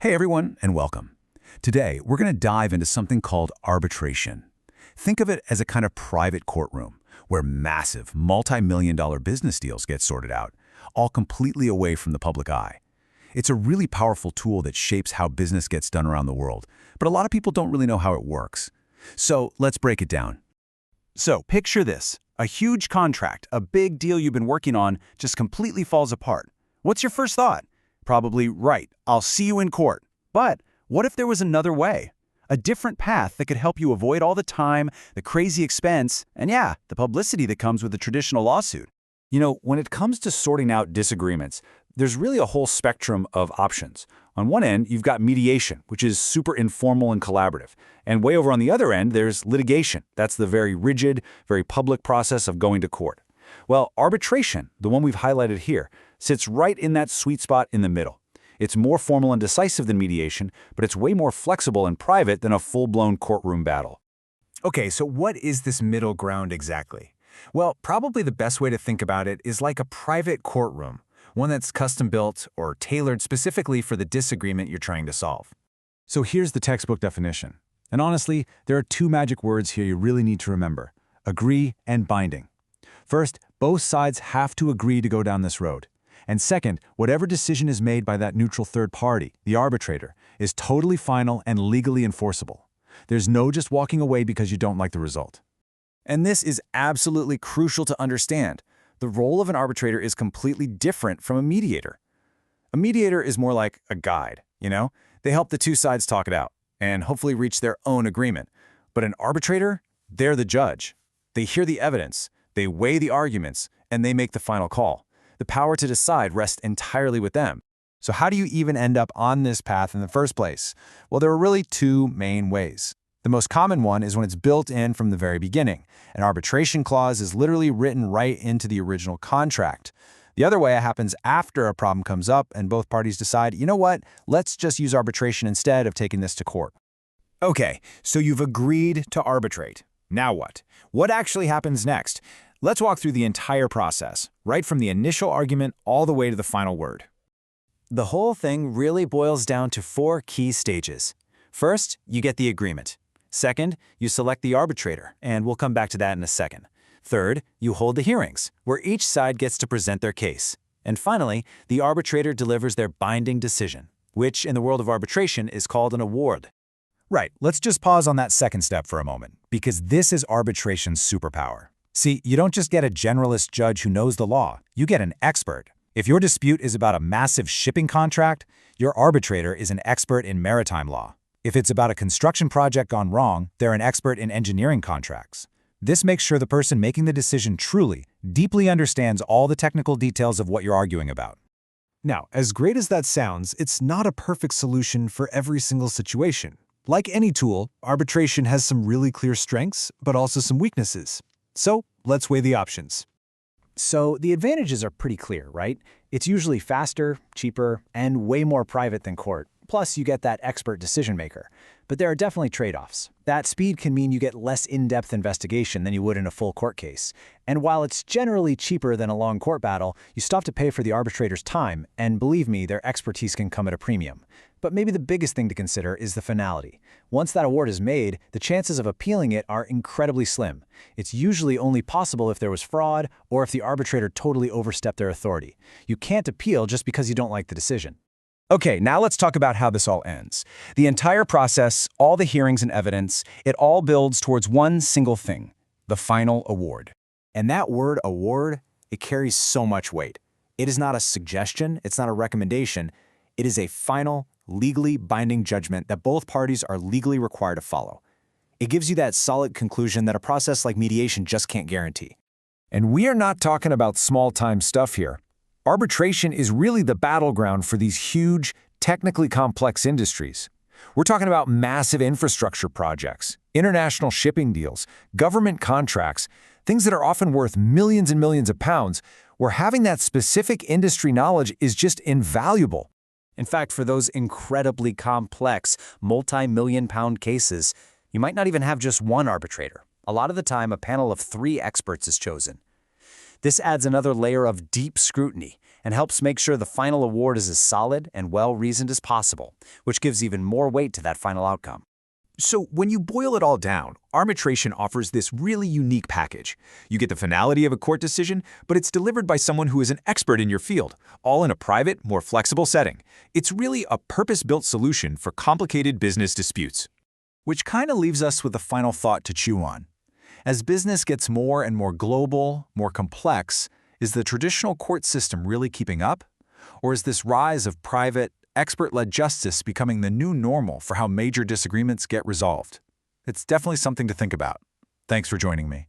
Hey everyone, and welcome. Today, we're going to dive into something called arbitration. Think of it as a kind of private courtroom where massive, multi-million-dollar business deals get sorted out, all completely away from the public eye. It's a really powerful tool that shapes how business gets done around the world, but a lot of people don't really know how it works. So let's break it down. So picture this, a huge contract, a big deal you've been working on just completely falls apart. What's your first thought? Probably, right, I'll see you in court. But what if there was another way? A different path that could help you avoid all the time, the crazy expense, and yeah, the publicity that comes with a traditional lawsuit. You know, when it comes to sorting out disagreements, there's really a whole spectrum of options. On one end, you've got mediation, which is super informal and collaborative. And way over on the other end, there's litigation. That's the very rigid, very public process of going to court. Well, arbitration, the one we've highlighted here, sits right in that sweet spot in the middle. It's more formal and decisive than mediation, but it's way more flexible and private than a full-blown courtroom battle. Okay, so what is this middle ground exactly? Well, probably the best way to think about it is like a private courtroom, one that's custom-built or tailored specifically for the disagreement you're trying to solve. So here's the textbook definition. And honestly, there are two magic words here you really need to remember: agree and binding. First, both sides have to agree to go down this road. And second, whatever decision is made by that neutral third party, the arbitrator, is totally final and legally enforceable. There's no just walking away because you don't like the result. And this is absolutely crucial to understand. The role of an arbitrator is completely different from a mediator. A mediator is more like a guide, you know? They help the two sides talk it out and hopefully reach their own agreement. But an arbitrator, they're the judge. They hear the evidence, they weigh the arguments, and they make the final call. The power to decide rests entirely with them. So how do you even end up on this path in the first place? Well, there are really two main ways. The most common one is when it's built in from the very beginning. An arbitration clause is literally written right into the original contract. The other way happens after a problem comes up and both parties decide, you know what, let's just use arbitration instead of taking this to court. Okay, so you've agreed to arbitrate. Now what? What actually happens next? Let's walk through the entire process, right from the initial argument all the way to the final word. The whole thing really boils down to 4 key stages. First, you get the agreement. Second, you select the arbitrator, and we'll come back to that in a second. Third, you hold the hearings, where each side gets to present their case. And finally, the arbitrator delivers their binding decision, which in the world of arbitration is called an award. Right, let's just pause on that second step for a moment, because this is arbitration's superpower. See, you don't just get a generalist judge who knows the law, you get an expert. If your dispute is about a massive shipping contract, your arbitrator is an expert in maritime law. If it's about a construction project gone wrong, they're an expert in engineering contracts. This makes sure the person making the decision truly, deeply understands all the technical details of what you're arguing about. Now, as great as that sounds, it's not a perfect solution for every single situation. Like any tool, arbitration has some really clear strengths, but also some weaknesses. So let's weigh the options. So the advantages are pretty clear, right? It's usually faster, cheaper, and way more private than court. Plus, you get that expert decision maker. But there are definitely trade-offs. That speed can mean you get less in-depth investigation than you would in a full court case. And while it's generally cheaper than a long court battle, you still have to pay for the arbitrator's time, and believe me, their expertise can come at a premium. But maybe the biggest thing to consider is the finality. Once that award is made, the chances of appealing it are incredibly slim. It's usually only possible if there was fraud or if the arbitrator totally overstepped their authority. You can't appeal just because you don't like the decision. Okay, now let's talk about how this all ends. The entire process, all the hearings and evidence, it all builds towards one single thing: the final award. And that word award, it carries so much weight. It is not a suggestion, it's not a recommendation. It is a final, legally binding judgment that both parties are legally required to follow. It gives you that solid conclusion that a process like mediation just can't guarantee. And we are not talking about small-time stuff here. Arbitration is really the battleground for these huge, technically complex industries. We're talking about massive infrastructure projects, international shipping deals, government contracts, things that are often worth millions and millions of pounds, where having that specific industry knowledge is just invaluable. In fact, for those incredibly complex, multi-million-pound cases, you might not even have just one arbitrator. A lot of the time, a panel of 3 experts is chosen. This adds another layer of deep scrutiny, and helps make sure the final award is as solid and well-reasoned as possible, which gives even more weight to that final outcome. So when you boil it all down, arbitration offers this really unique package. You get the finality of a court decision, but it's delivered by someone who is an expert in your field, all in a private, more flexible setting. It's really a purpose-built solution for complicated business disputes. Which kind of leaves us with a final thought to chew on. As business gets more and more global, more complex, is the traditional court system really keeping up? Or is this rise of private, expert-led justice becoming the new normal for how major disagreements get resolved? It's definitely something to think about. Thanks for joining me.